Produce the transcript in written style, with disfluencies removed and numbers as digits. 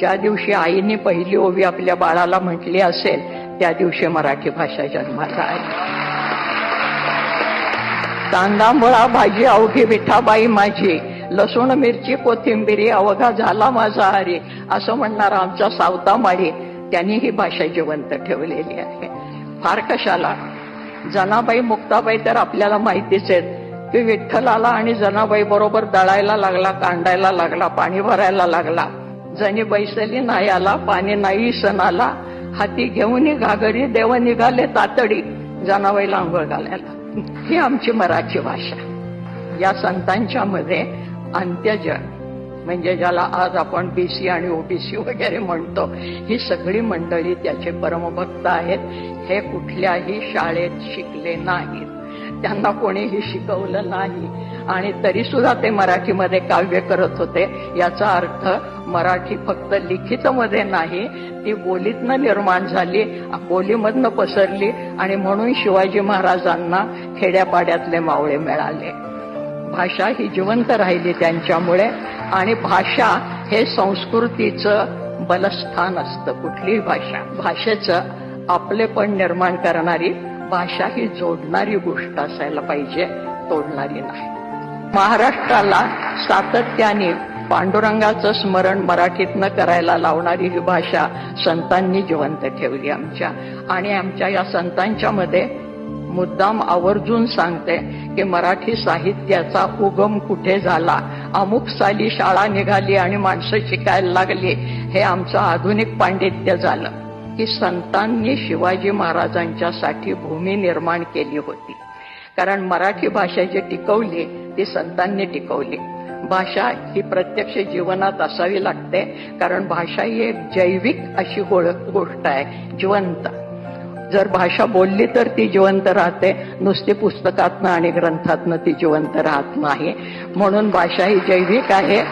ज्या दिवशी आईने पहिली ओवी आपल्या बाळाला म्हटली असेल त्या दिवशी मराठी भाषा जन्माला आली. कांदा मुळा भाजी अवघी विठाबाई माझी, लसूण मिरची कोथिंबिरी अवघा झाला माझा हरी, असं म्हणणारा आमचा सावता माळी त्यांनी ही भाषा जिवंत ठेवलेली आहे. फार कशाला, जनाबाई मुक्ताबाई तर आपल्याला माहितीच आहेत की विठ्ठलाला आणि जनाबाई बरोबर दळायला लागला, कांडायला लागला, पाणी भरायला लागला. जणी बैसली नाही आला, पाणी नाही सणाला, हाती घेऊन घागरी देव निघाले तातडी, जनाबाईला आंघोळ घालायला. ही आमची मराठी भाषा. या संतांच्या मध्ये अंत्यजन म्हणजे ज्याला आज आपण बीसी आणि ओबीसी वगैरे म्हणतो, ही सगळी मंडळी त्याचे परमभक्त आहेत. हे कुठल्याही शाळेत शिकले नाहीत, त्यांना कोणीही शिकवलं नाही आणि तरी सुद्धा ते मराठीमध्ये काव्य करत होते. याचा अर्थ मराठी फक्त लिखित मध्ये नाही, ती बोलीतनं निर्माण झाली, बोलीमधनं पसरली आणि म्हणून शिवाजी महाराजांना खेड्यापाड्यातले मावळे मिळाले. भाषा ही जिवंत राहिली त्यांच्यामुळे. आणि भाषा हे संस्कृतीचं बलस्थान असतं. कुठलीही भाषा, भाषेचं आपलेपण निर्माण करणारी, भाषा ही जोडणारी गोष्ट असायला पाहिजे, तोडणारी नाही. महाराष्ट्राला सातत्याने पांडुरंगाचं स्मरण मराठीतनं करायला लावणारी ही भाषा संतांनी जिवंत ठेवली आमच्या. आणि आमच्या या संतांच्या मध्ये मुद्दाम आवर्जून सांगते की मराठी साहित्याचा उगम कुठे झाला, अमुक साली शाळा निघाली आणि माणसं शिकायला लागली, हे आमचं आधुनिक पांडित्य झालं की संतांनी शिवाजी महाराजांच्यासाठी भूमी निर्माण केली होती. कारण मराठी भाषा जी टिकवली ती संतांनी टिकवली. भाषा ही प्रत्यक्ष जीवनात असावी लागते, कारण भाषा ही एक जैविक अशी गोष्ट आहे, जिवंत. जर भाषा बोलली तर ती जिवंत राहते, नुसती पुस्तकातनं आणि ग्रंथातनं ती जिवंत राहत नाही. म्हणून भाषा ही जैविक आहे